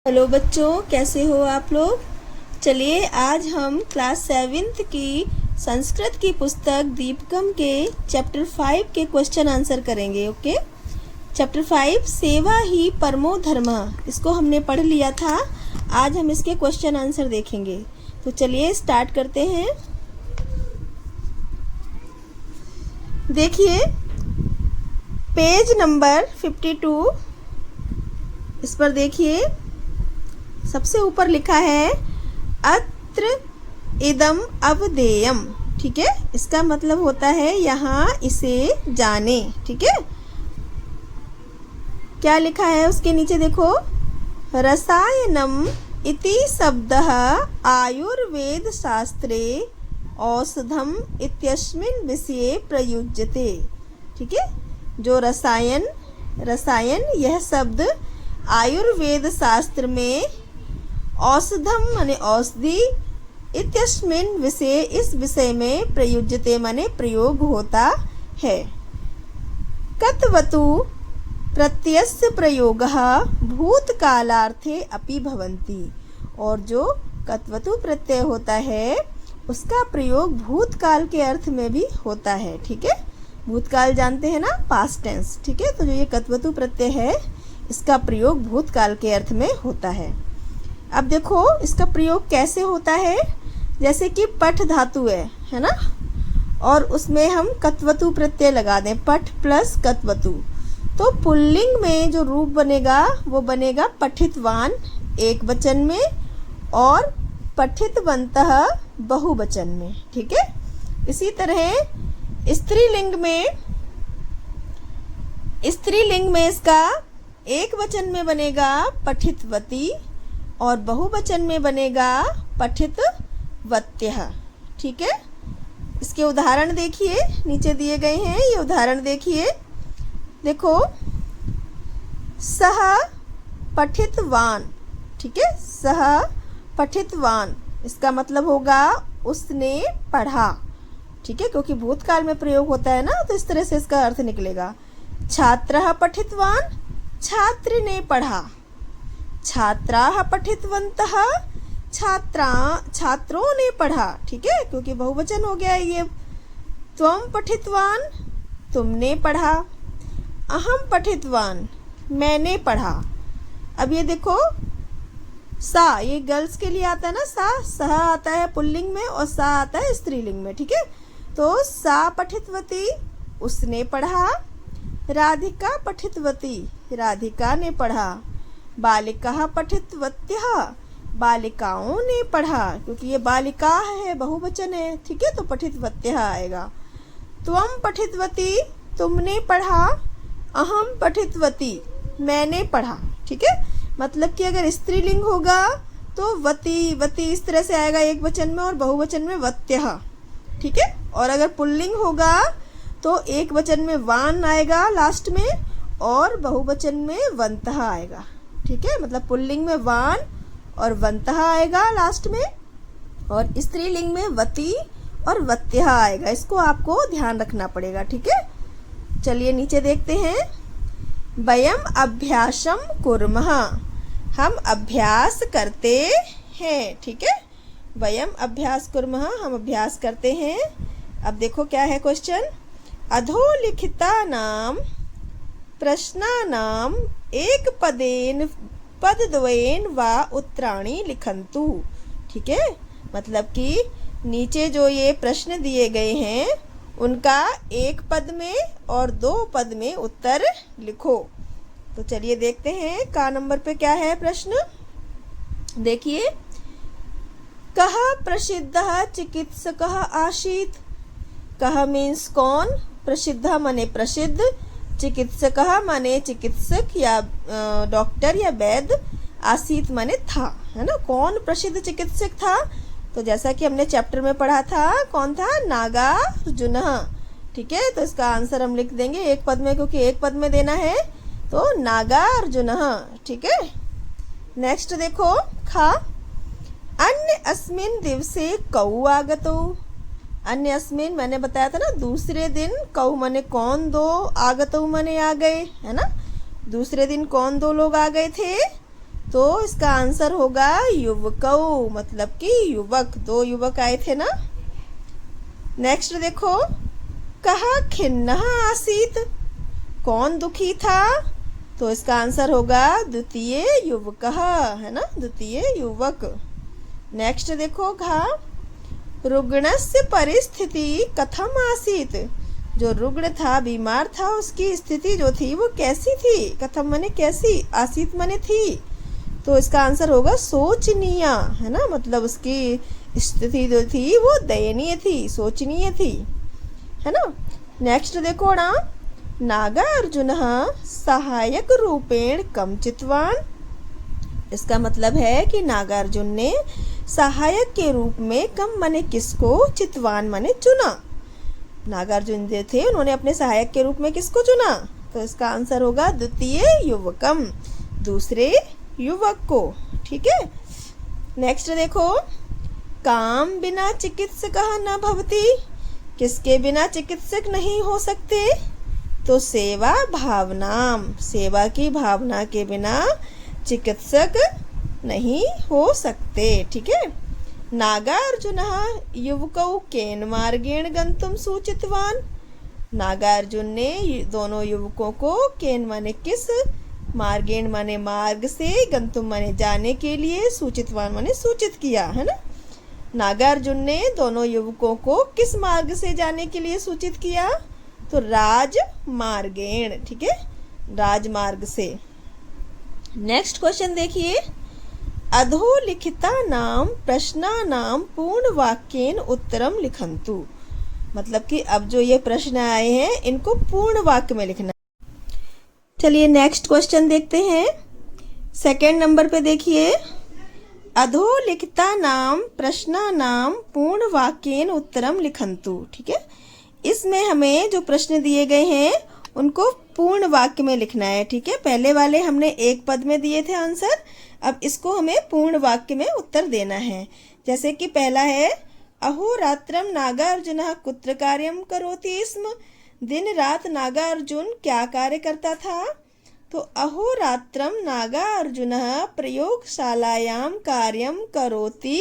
Hello बच्चों, कैसे हो आप लोग। चलिए आज हम क्लास 7th की संस्कृत की पुस्तक दीपकम के चैप्टर 5 के क्वेश्चन आंसर करेंगे। ओके, चैप्टर 5 सेवा ही परमो धर्मः, इसको हमने पढ़ लिया था। आज हम इसके क्वेश्चन आंसर देखेंगे। तो चलिए स्टार्ट करते हैं। देखिए पेज नंबर 52, इस पर देखिए सबसे ऊपर लिखा है अत्र इदम अवधेयम। ठीक है, इसका मतलब होता है यहाँ इसे जाने। ठीक है, क्या लिखा है उसके नीचे देखो, रसायनम इति शब्दः आयुर्वेद शास्त्रे औषधम इत्यस्मिन् विषये प्रयुज्यते। ठीक है, जो रसायन यह शब्द आयुर्वेद शास्त्र में औषधम माने औषधि, इत्यस्मिन् विषय इस विषय में प्रयुज्यते माने प्रयोग होता है। कत्वतु प्रत्ययस्य प्रयोगः भूतकालार्थे अपि भवन्ति, और जो कत्वतु प्रत्यय होता है उसका प्रयोग भूतकाल के अर्थ में भी होता है। ठीक है, भूतकाल जानते हैं ना, पास्ट टेंस। ठीक है, तो जो ये कत्वतु प्रत्यय है इसका प्रयोग भूतकाल के अर्थ में होता है। अब देखो इसका प्रयोग कैसे होता है। जैसे कि पठ धातु है ना, और उसमें हम कत्वतु प्रत्यय लगा दें, पठ प्लस कत्वतु, तो पुल्लिंग में जो रूप बनेगा वो बनेगा पठितवान एक वचन में में पठितवन्तः बहुवचन में। ठीक है, इसी तरह स्त्रीलिंग में इसका एक वचन में बनेगा पठितवती और बहुवचन में बनेगा पठितवत्यः। ठीक है, इसके उदाहरण देखिए, नीचे दिए गए हैं ये उदाहरण देखिए। देखो, सह पठितवान। ठीक है, सह पठितवान इसका मतलब होगा उसने पढ़ा। ठीक है, क्योंकि भूतकाल में प्रयोग होता है ना, तो इस तरह से इसका अर्थ निकलेगा। छात्रः पठितवान, छात्र ने पढ़ा। छात्राः पठितवन्तः, छात्रों ने पढ़ा। ठीक है, क्योंकि बहुवचन हो गया ये। त्वं पठितवान, तुमने पढ़ा। अहम पठितवान, मैंने पढ़ा। अब ये देखो, सा ये गर्ल्स के लिए आता है ना, सह आता है पुल्लिंग में और सा आता है स्त्रीलिंग में। ठीक है, तो सा पठितवती, उसने पढ़ा। राधिका पठितवती, राधिका ने पढ़ा। बालिकाः पठितवत्यः, बालिकाओं ने पढ़ा, क्योंकि ये बालिका है बहुवचन है। ठीक है, तो पठितवत्यः आएगा। त्वं पठितवती, तुमने पढ़ा। अहम पठितवती, मैंने पढ़ा। ठीक है, मतलब कि अगर स्त्रीलिंग होगा तो वती इस तरह से आएगा एक वचन में और बहुवचन में वत्यः। ठीक है, और अगर पुल्लिंग होगा तो एक वचन में वान आएगा लास्ट में और बहुवचन में वन्तः आएगा। ठीक है, मतलब पुल्लिंग में वान और वन्तः आएगा लास्ट में, और स्त्रीलिंग में वती और वत्यः आएगा। इसको आपको ध्यान रखना पड़ेगा। ठीक है, चलिए नीचे देखते हैं। वयम अभ्यासम कुर्मः, हम अभ्यास करते हैं। ठीक है, वयम अभ्यास कुर्मः, हम अभ्यास करते हैं। अब देखो क्या है क्वेश्चन। अधोलिखितानां प्रश्नानां एक पदद्वयेन वा उत्तराणि लिखन्तु। ठीक है, मतलब कि नीचे जो ये प्रश्न दिए गए हैं उनका एक पद में और दो पद में उत्तर लिखो। तो चलिए देखते हैं का नंबर पे क्या है प्रश्न। देखिए, कः प्रसिद्धः चिकित्सकः आसीत्। कः मीन्स कौन, प्रसिद्ध माने प्रसिद्ध, चिकित्सकः माने चिकित्सक या डॉक्टर या वैद्य, आसीत माने था, है ना। कौन प्रसिद्ध चिकित्सक था, तो जैसा कि हमने चैप्टर में पढ़ा था, कौन था, नागार्जुनः। ठीक है, तो इसका आंसर हम लिख देंगे एक पद में, क्योंकि एक पद में देना है, तो नागार्जुनः। ठीक है, नेक्स्ट देखो, खा अन्य अस्मिन् दिवसे कौ आगतौ। अन्य अस्मिन मैंने बताया था ना, दूसरे दिन, कौ माने कौन, दो, आगतौ माने आ गए, है ना। दूसरे दिन कौन दो लोग आ गए थे, तो इसका आंसर होगा युवकौ, मतलब कि युवक, 2 युवक आए थे ना। नेक्स्ट देखो, कहा खिन्नः आसीत, कौन दुखी था? तो इसका आंसर होगा द्वितीय युवकः, है ना, द्वितीय युवक। नेक्स्ट देखो, घा रुग्णस्य परिस्थिति कथम आसीत, जो रुग्ण था, बीमार था, उसकी स्थिति जो थी वो कैसी थी? कथम माने कैसी, आसीत माने थी, तो इसका आंसर होगा शोचनीय, है ना, मतलब उसकी स्थिति जो थी वो दयनीय थी, शोचनीय थी, है ना। नेक्स्ट देखो ना, नागार्जुनः सहायक रूपेण कम चितवान, इसका मतलब है कि नागार्जुन ने सहायक के रूप में कम माने किसको, चितवान माने चुना। नागार्जुन जो थे उन्होंने अपने सहायक के रूप में किसको चुना? तो इसका आंसर होगा द्वितीय युवकम, दूसरे युवक को। ठीक है। नेक्स्ट देखो, काम बिना चिकित्सकः न भवति, किसके बिना चिकित्सक नहीं हो सकते? तो सेवा भावनाम, सेवा की भावना के बिना चिकित्सक नहीं हो सकते। ठीक है। नागार्जुनः युवकौ केन मार्गेण गंतुम सूचितवान, नागार्जुन ने दोनों युवकों को केन माने किस, मार्गेण माने मार्ग से, गंतुम माने जाने के लिए, सूचितवान माने सूचित किया, है ना। नागार्जुन ने दोनों युवकों को किस मार्ग से जाने के लिए सूचित किया? तो राजमार्गेण, ठीक है, राजमार्ग से। नेक्स्ट क्वेश्चन देखिए, अधोलिखितानां प्रश्नानां पूर्ण वाक्येन उत्तरम लिखन्तु, मतलब कि अब जो ये प्रश्न आए हैं इनको पूर्ण वाक्य में लिखना। चलिए नेक्स्ट क्वेश्चन देखते हैं। सेकंड नंबर पे देखिए, अधोलिखितानां प्रश्नानां पूर्ण वाक्येन उत्तरम लिखन्तु। ठीक है, इसमें हमें जो प्रश्न दिए गए हैं उनको पूर्ण वाक्य में लिखना है। ठीक है, पहले वाले हमने एक पद में दिए थे आंसर, अब इसको हमें पूर्ण वाक्य में उत्तर देना है। जैसे कि पहला है, अहोरात्रम नागार्जुनः कुत्र कार्यम करोति स्म, दिन रात नागार्जुन क्या कार्य करता था? तो अहोरात्रम नागार्जुनः प्रयोगशालायां कार्यम करोति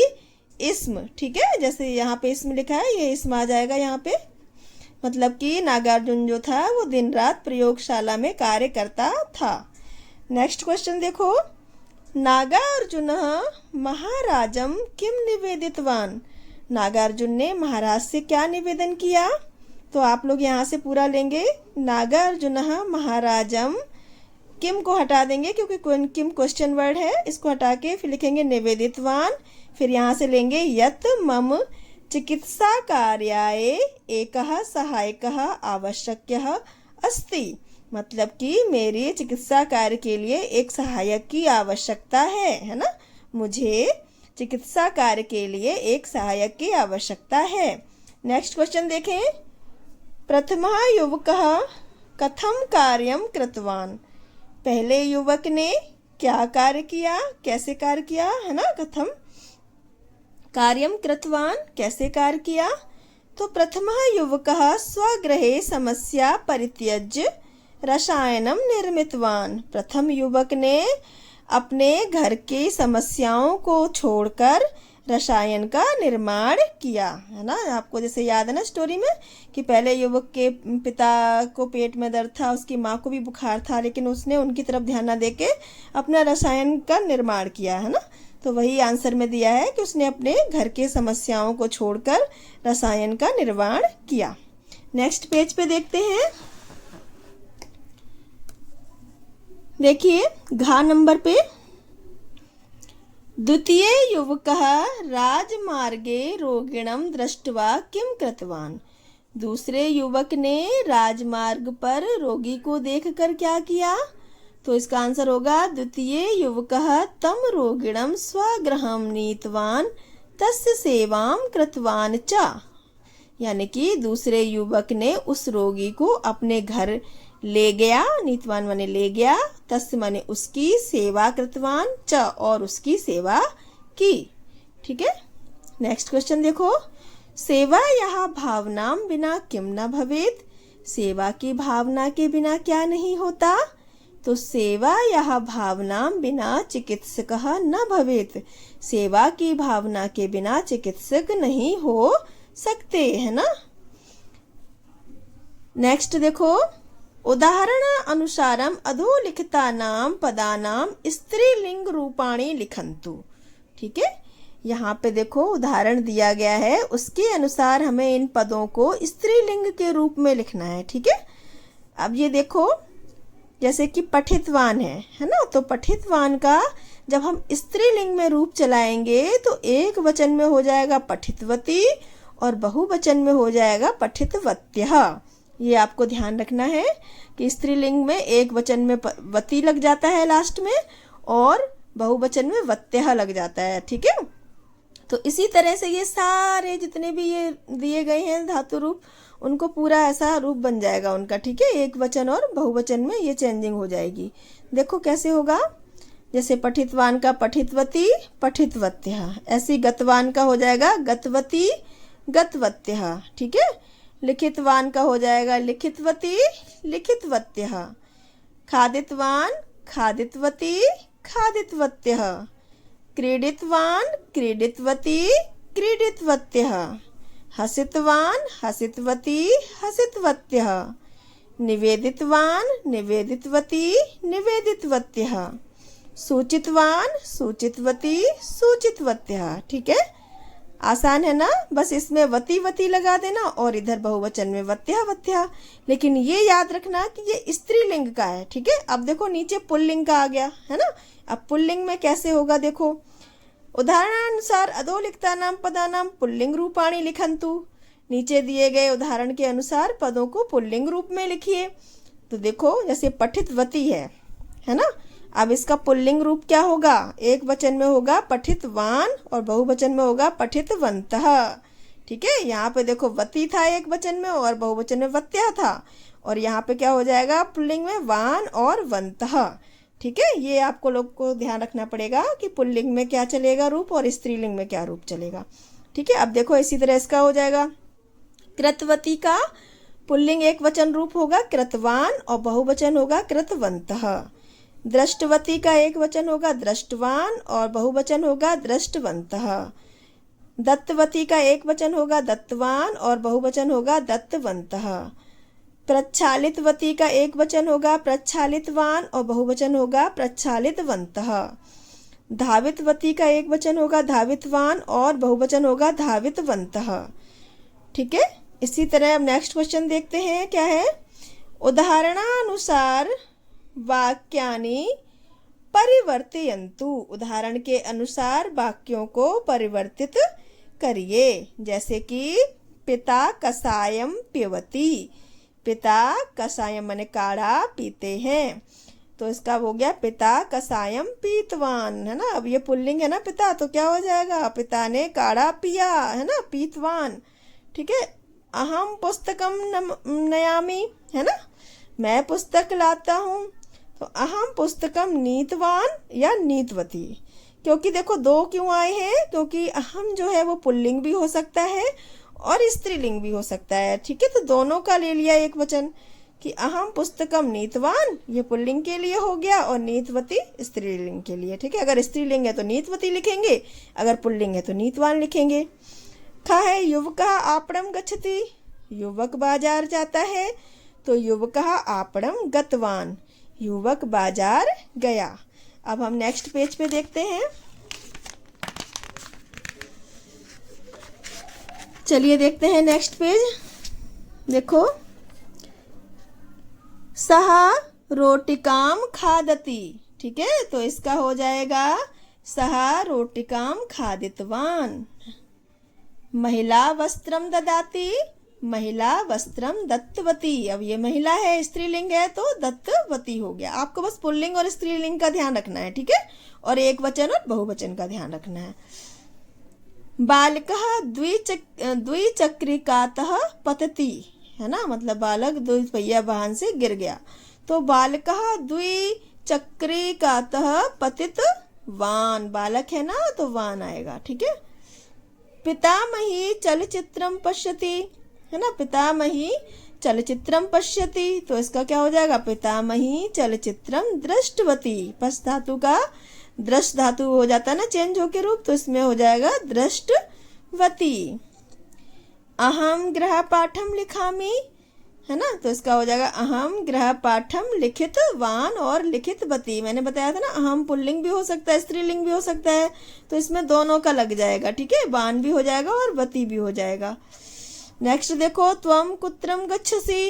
स्म। ठीक है, जैसे यहाँ पे स्म लिखा है, ये स्म आ जाएगा यहाँ पे, मतलब कि नागार्जुन जो था वो दिन रात प्रयोगशाला में कार्य करता था। नेक्स्ट क्वेश्चन देखो, नागार्जुनः महाराजम किम निवेदितवान, नागार्जुन ने महाराज से क्या निवेदन किया? तो आप लोग यहाँ से पूरा लेंगे, नागार्जुनः महाराजम, किम को हटा देंगे क्योंकि किम क्वेश्चन वर्ड है, इसको हटा के फिर लिखेंगे निवेदितवान, फिर यहाँ से लेंगे यत मम चिकित्सा कार्याय एकः सहायकः आवश्यकः अस्ति, मतलब कि मेरी चिकित्सा कार्य के लिए एक सहायक की आवश्यकता है ना, मुझे चिकित्सा कार्य के लिए एक सहायक की आवश्यकता है। नेक्स्ट क्वेश्चन देखें, प्रथमः युवकः कथम कार्यम कृतवान, पहले युवक ने क्या कार्य किया, कैसे कार्य किया, है ना, कथम कार्यम कृतवान, कैसे कार्य किया? तो प्रथमः युवकः स्वगृहे समस्या परित्यज्य रसायनम निर्मितवान, प्रथम युवक ने अपने घर की समस्याओं को छोड़कर रसायन का निर्माण किया, है ना। आपको जैसे याद है ना स्टोरी में कि पहले युवक के पिता को पेट में दर्द था, उसकी माँ को भी बुखार था, लेकिन उसने उनकी तरफ ध्यान न देके अपना रसायन का निर्माण किया, है ना। तो वही आंसर में दिया है कि उसने अपने घर के समस्याओं को छोड़कर रसायन का निर्माण किया। नेक्स्ट पेज पे देखते हैं, देखिए घा नंबर पे, द्वितीय युवकः राजमार्गे रोगिणं दृष्ट्वा किम कृतवान, दूसरे युवक ने राजमार्ग पर रोगी को देखकर क्या किया? तो इसका आंसर होगा द्वितीय युवकः तम रोगिणं स्वगृहं नीतवान तस्य सेवां कृतवान च, यानी कि दूसरे युवक ने उस रोगी को अपने घर ले गया, नीतवान माने ले गया, तस्य माने उसकी, सेवा कृतवान च और उसकी सेवा की। ठीक है। नेक्स्ट क्वेश्चन देखो, सेवा यह भावना बिना किम न भवेत, सेवा की भावना के बिना क्या नहीं होता? तो सेवा यह भावना बिना चिकित्सकः न भवेत्। सेवा की भावना के बिना चिकित्सक नहीं हो सकते, है ना। नेक्स्ट देखो, उदाहरण अनुसारम अधोलिखितानां पदानां स्त्रीलिंग रूपाणि लिखन्तु। ठीक है, यहाँ पे देखो उदाहरण दिया गया है, उसके अनुसार हमें इन पदों को स्त्रीलिंग के रूप में लिखना है। ठीक है, अब ये देखो जैसे कि पठितवान है ना, तो पठितवान का जब हम स्त्रीलिंग में रूप चलाएंगे तो एक वचन में हो जाएगा पठितवती और बहुवचन में हो जाएगा पठितवत्यः। ये आपको ध्यान रखना है कि स्त्रीलिंग में एक वचन में वती लग जाता है लास्ट में और बहुवचन में वत्यः लग जाता है। ठीक है, तो इसी तरह से ये सारे जितने भी ये दिए गए हैं धातु रूप, उनको पूरा ऐसा रूप बन जाएगा उनका। ठीक है, एक वचन और बहुवचन में ये चेंजिंग हो जाएगी। देखो कैसे होगा, जैसे पठितवान का पठितवती पठितवत्यः, ऐसे गतवान का हो जाएगा गतवती गतवत्यः। ठीक है, लिखितवान का हो जाएगा लिखितवती लिखितवत्यः, खादितवान खादितवती खादितवत्यः, क्रीडितवान क्रीडितवती क्रीडितवत्यः, हसितवान हसितवती हसितवत्यः, निवेदितवान निवेदितवती निवेदितवत्यः, सूचितवान सूचितवती सूचितवत्यः। ठीक है, आसान है ना, बस इसमें वती वती लगा देना और इधर बहुवचन में वत्यः वत्यः। लेकिन ये याद रखना कि ये स्त्रीलिंग का है। ठीक है, अब देखो नीचे पुल्लिंग का आ गया है ना। अब पुल्लिंग में कैसे होगा, देखो उदाहरणानुसार अधोलिखितानां पदानां पुल्लिंग रूपाणि लिखन्तु। नीचे दिए गए उदाहरण के अनुसार पदों को पुल्लिंग रूप में लिखिए। तो देखो जैसे पठितवती है ना, अब इसका पुल्लिंग रूप क्या होगा, एक वचन में होगा पठितवान और बहुवचन में होगा पठितवन्तः। ठीक है, यहाँ पे देखो वती था एक वचन में और बहुवचन में वत्यः था, और यहाँ पे क्या हो जाएगा पुल्लिंग में वान और वन्तः। ठीक है, ये आपको लोग को ध्यान रखना पड़ेगा कि पुल्लिंग में क्या चलेगा रूप और स्त्रीलिंग में क्या रूप चलेगा। ठीक है, अब देखो इसी तरह इसका हो जाएगा, कृतवती का पुल्लिंग एक वचन रूप होगा कृतवान और बहुवचन होगा कृतवन्तः। दृष्टवती का एक वचन होगा दृष्टवान और बहुवचन होगा दृष्टवन्तः। दत्तवती का एक वचन होगा दत्तवान और बहुवचन होगा दत्तवन्तः। प्रच्छालितवती का एक वचन होगा प्रच्छालितवान और बहुवचन होगा प्रच्छालितवन्तः। धावितवती का एक वचन होगा धावितवान और बहुवचन होगा धावितवन्तः। ठीक है, इसी तरह अब नेक्स्ट क्वेश्चन देखते हैं क्या है, उदाहरणानुसार वाक्यानि परिवर्तयन्तु। उदाहरण के अनुसार वाक्यों को परिवर्तित करिए। जैसे कि पिता कषायम पिबति, पिता कषायम माने काढ़ा पीते हैं, तो इसका हो गया पिता कषायम पीतवान, है ना। अब ये पुल्लिंग है ना पिता, तो क्या हो जाएगा पिता ने काढ़ा पिया, है ना, पीतवान। ठीक है, अहम पुस्तकम नयामि, है ना, मैं पुस्तक लाता हूँ, तो अहम पुस्तकम नीतवान या नीतवती। क्योंकि देखो दो क्यों आए हैं, क्योंकि अहम जो है वो पुल्लिंग भी हो सकता है और स्त्रीलिंग भी हो सकता है। ठीक है, तो दोनों का ले लिया एक वचन कि अहम पुस्तकम नीतवान ये पुल्लिंग के लिए हो गया और नीतवती स्त्रीलिंग के लिए। ठीक है, अगर स्त्रीलिंग है तो नीतवती लिखेंगे, अगर पुल्लिंग है तो नीतवान लिखेंगे। खा है युवकः आपणम गच्छति, युवक बाजार जाता है, तो युवकः आपणम गतवान, युवक बाजार गया। अब हम नेक्स्ट पेज पे देखते हैं। चलिए देखते हैं नेक्स्ट पेज। देखो, सह रोटिकाम खादति। ठीक है, तो इसका हो जाएगा सह रोटिकाम खादितवान। महिला वस्त्रम ददाति, महिला वस्त्रम दत्तवती। अब ये महिला है, स्त्रीलिंग है तो दत्तवती हो गया। आपको बस पुल्लिंग और स्त्रीलिंग का ध्यान रखना है। ठीक है, और एक वचन और बहुवचन का ध्यान रखना है। बालकः द्विचक्रिकातः पतति, है ना, मतलब बालक द्विपहिया वाहन से गिर गया, तो बालकः द्विचक्रिकातः पतितवान, बालक है ना तो वान आएगा। ठीक है, पितामही चलचित्रम पश्यति, है ना, पितामही चलचित्रम पश्यति, तो इसका क्या हो जाएगा, पितामही चलचित्रम दृष्टवती। पस धातु का दृष्ट धातु हो जाता है ना चेंज होके रूप, तो इसमें हो जाएगा दृष्टवती। अहम गृह पाठम लिखामि, है ना, तो इसका हो जाएगा अहम गृह पाठम लिखितवान और लिखितवती। मैंने बताया था ना अहम पुल्लिंग भी हो सकता है, स्त्रीलिंग भी हो सकता है, तो इसमें दोनों का लग जाएगा, ठीक है, वान भी हो जाएगा और वती भी हो जाएगा। नेक्स्ट देखो, त्वम कुत्रम गच्छसि,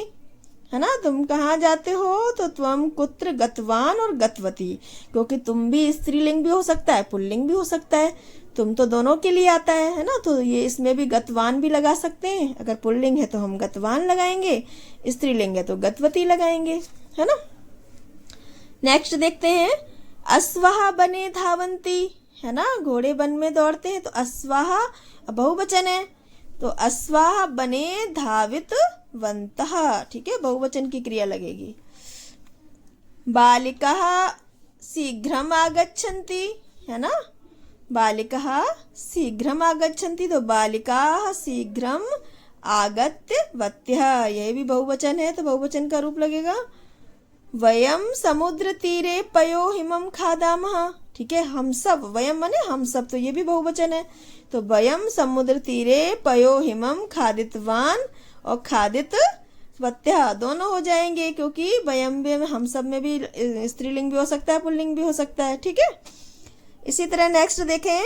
है ना, तुम कहाँ जाते हो, तो त्वम कुत्र गतवान और गतवती, क्योंकि तुम भी स्त्रीलिंग भी हो सकता है, पुल्लिंग भी हो सकता है, तुम तो दोनों के लिए आता है ना, तो ये इसमें भी गतवान भी लगा सकते हैं। अगर पुल्लिंग है तो हम गतवान लगाएंगे, स्त्रीलिंग है तो गतवती लगाएंगे, है ना। नेक्स्ट देखते हैं, अश्वाहा बने धावंती, है ना, घोड़े वन में दौड़ते हैं, तो अश्वाहा बहुवचन है, तो अश्वाह बने धावित वंतः, ठीक है, बहुवचन की क्रिया लगेगी। बालिकाः शीघ्रम आगच्छन्ति, है ना, बालिकाः शीघ्रम आगच्छन्ति, तो बालिकाः शीघ्रम आगत्य वत्यः, यह भी बहुवचन है तो बहुवचन का रूप लगेगा। वयम समुद्र तीरे पयो हिमम खादामः, ठीक है, हम सब, वयम माने हम सब, तो ये भी बहुवचन है, तो वयम समुद्र तीरे पयो हिमम खादितवान और खादित वत्यः दोनों हो जाएंगे, क्योंकि वयम भी हम सब में भी स्त्रीलिंग भी हो सकता है, पुल्लिंग भी हो सकता है, ठीक है। इसी तरह नेक्स्ट देखें,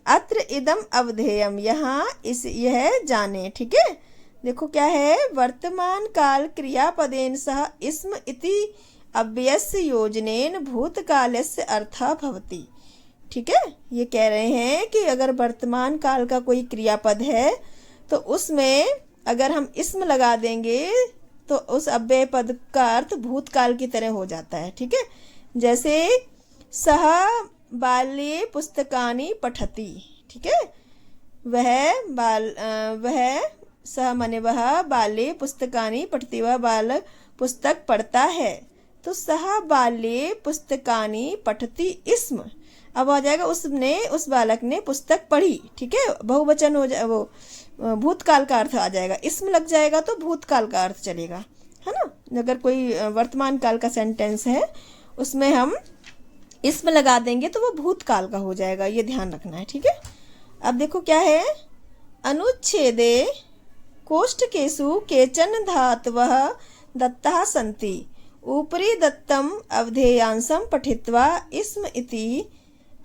अत्र इदम अवधेयम, यहाँ इस यह जाने, ठीक है, देखो क्या है, वर्तमान काल क्रियापदेन सह इस्म इति अव्ययस्य योजनेन भूतकालस्य अर्थः भवति, ठीक है। ये कह रहे हैं कि अगर वर्तमान काल का कोई क्रियापद है तो उसमें अगर हम इस्म लगा देंगे तो उस अव्यय पद का अर्थ भूतकाल की तरह हो जाता है, ठीक है। जैसे सह बाल्ये पुस्तकानि पठति, ठीक है, वह सह माने वह, बाल्ये पुस्तकानि पठति, वह बाल पुस्तक पढ़ता है, तो सह बाल्ये पुस्तकानि पठति इस्म, अब आ जाएगा उसने, उस बालक ने पुस्तक पढ़ी, ठीक है, बहुवचन हो जाए, वो भूतकाल का अर्थ आ जाएगा, इस्म लग जाएगा तो भूतकाल का अर्थ चलेगा, है ना। अगर कोई वर्तमान काल का सेंटेंस है उसमें हम इस्म लगा देंगे तो वो भूतकाल का हो जाएगा, ये ध्यान रखना है, ठीक है। अब देखो क्या है, अनुच्छेदे कोष्ठकेषु केचन धातवः दत्ताः सन्ति, ऊपरी दत्तम अवधेयांशम पठित्वा इस्म इति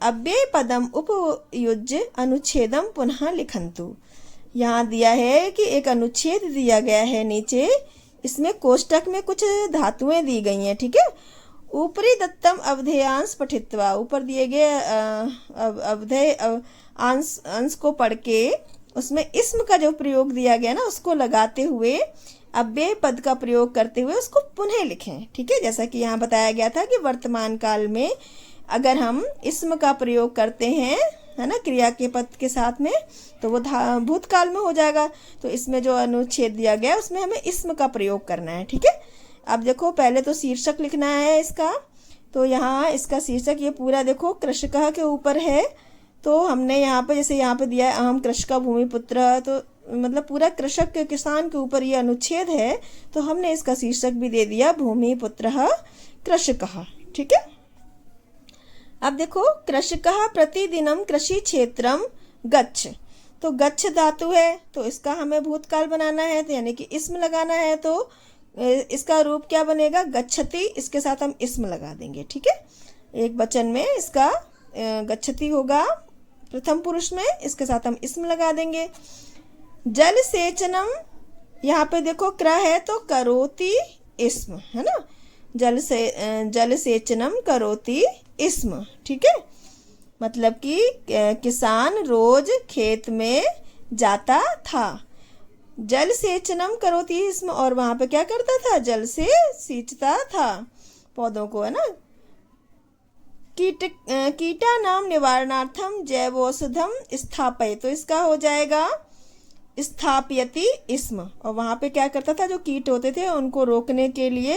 अव्यय पदम उपयुज्य अनुच्छेदम पुनः लिखन्तु। यहाँ दिया है कि एक अनुच्छेद दिया गया है नीचे, इसमें कोष्टक में कुछ धातुएं दी गई हैं, ठीक है। ऊपरी दत्तम अवधेयांश पठित्वा, ऊपर दिए गए अवधेय अंश को पढ़ के उसमें इस्म का जो प्रयोग दिया गया ना उसको लगाते हुए अव्यय पद का प्रयोग करते हुए उसको पुनः लिखें, ठीक है। जैसा कि यहाँ बताया गया था कि वर्तमान काल में अगर हम इस्म का प्रयोग करते हैं, है ना, क्रिया के पद के साथ में, तो वो भूतकाल में हो जाएगा, तो इसमें जो अनुच्छेद दिया गया उसमें हमें इस्म का प्रयोग करना है, ठीक है। अब देखो पहले तो शीर्षक लिखना है इसका, तो यहाँ इसका शीर्षक ये पूरा देखो कृषकः के ऊपर है, तो हमने यहाँ पे जैसे यहाँ पे दिया है अहम कृषका भूमिपुत्र, तो मतलब पूरा कृषक के किसान के ऊपर ये अनुच्छेद है, तो हमने इसका शीर्षक भी दे दिया भूमिपुत्रः कृषकः, ठीक है। अब देखो कृषकः प्रतिदिनम कृषि क्षेत्रम गच्छ, तो गच्छ धातु है तो इसका हमें भूतकाल बनाना है, तो यानी कि इस्म लगाना है, तो इसका रूप क्या बनेगा, गच्छति, इसके साथ हम इस्म लगा देंगे, ठीक है। एक वचन में इसका गच्छति होगा प्रथम पुरुष में, इसके साथ हम इस्म लगा देंगे। जल सेचनम, यहाँ पे देखो क्र है तो करोति इस्म, है ना, जल सेचनम करोति इस्म, ठीक है। मतलब कि किसान रोज खेत में जाता था, जल सेचनम करोति इस्म, और वहां पे क्या करता था, जल से सींचता था पौधों को, है ना। कीटानाम निवारणार्थम जैवौषधम स्थापय, तो इसका हो जाएगा स्थापयति इस्म, और वहां पे क्या करता था, जो कीट होते थे उनको रोकने के लिए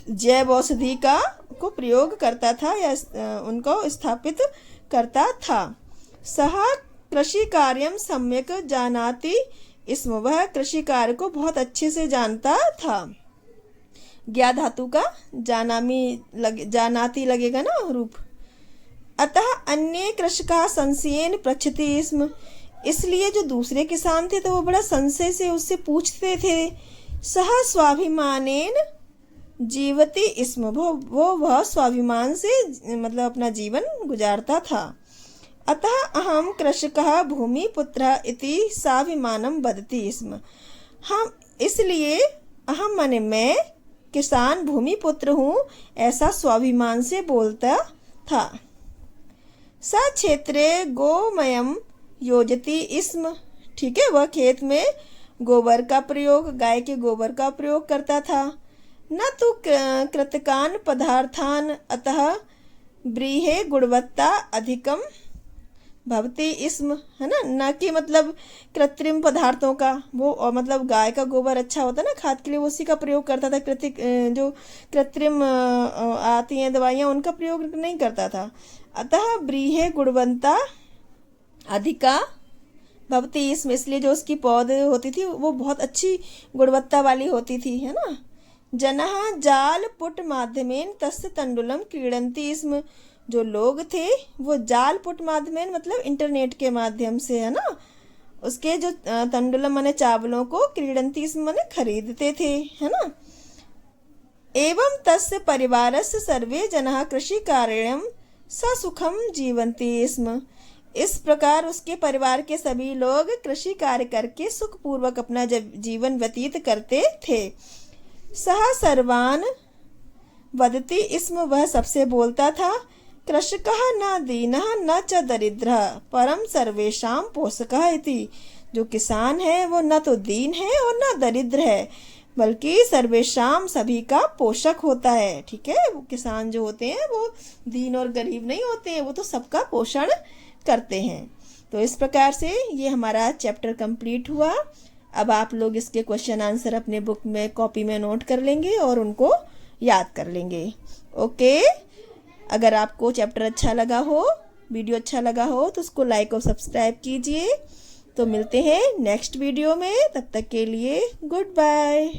जैव औषधि का को प्रयोग करता था या उनको स्थापित करता था। सह कृषि कार्यम सम्यक जानाति इसमें वह कृषि कार्य को बहुत अच्छे से जानता था। ज्ञा धातु का जानाति लगेगा ना रूप। अतः अन्य कृषका संशयेन पृच्छति स्म, इसलिए जो दूसरे किसान थे तो वो बड़ा संशय से उससे पूछते थे। सह स्वाभिमानेन जीवति स्म, वह स्वाभिमान से मतलब अपना जीवन गुजारता था। अतः अहम कृषकः भूमिपुत्रः इति स्वाभिमानं वदति स्म, हम इसलिए अहम माने मैं किसान भूमिपुत्र हूँ ऐसा स्वाभिमान से बोलता था। स क्षेत्रे गोमयम योजति स्म, ठीक है, वह खेत में गोबर का प्रयोग, गाय के गोबर का प्रयोग करता था। न तो कृतकान पदार्थान अतः व्रीहे गुणवत्ता अधिकम भवति स्म, है ना, न कि मतलब कृत्रिम पदार्थों का, वो और मतलब गाय का गोबर अच्छा होता है ना खाद के लिए, उसी का प्रयोग करता था। जो कृत्रिम आती हैं दवाइयाँ उनका प्रयोग नहीं करता था। अतः व्रीहे गुणवत्ता अधिका भवति इसमें, इसलिए जो उसकी पौध होती थी वो बहुत अच्छी गुणवत्ता वाली होती थी, है ना। जनः जाल पुट माध्यमेन तस्य तंडुलम क्रीडन्ति स्म, जो लोग थे वो जाल पुट माध्यमेन मतलब इंटरनेट के माध्यम से, है ना, उसके जो तंडुलम माने चावलों को क्रीडन्ति स्म माने खरीदते थे, है ना। एवं तस्य परिवारस्य सर्वे जनः कृषि कार्यं ससुखम जीवन्ति स्म, इस प्रकार उसके परिवार के सभी लोग कृषि कार्य करके सुखपूर्वक अपना जीवन व्यतीत करते थे। सह सर्वान वदति स्म, वह सबसे बोलता था। कृषकः न दीनः न च दरिद्रः परम सर्वेषां पोषकः इति, जो किसान है वो न तो दीन है और न दरिद्र है बल्कि सर्वेषां सभी का पोषक होता है, ठीक है। वो किसान जो होते हैं वो दीन और गरीब नहीं होते हैं, वो तो सबका पोषण करते हैं। तो इस प्रकार से ये हमारा चैप्टर कंप्लीट हुआ। अब आप लोग इसके क्वेश्चन आंसर अपने बुक में कॉपी में नोट कर लेंगे और उनको याद कर लेंगे। ओके, अगर आपको चैप्टर अच्छा लगा हो, वीडियो अच्छा लगा हो तो उसको लाइक और सब्सक्राइब कीजिए। तो मिलते हैं नेक्स्ट वीडियो में, तब तक के लिए गुड बाय।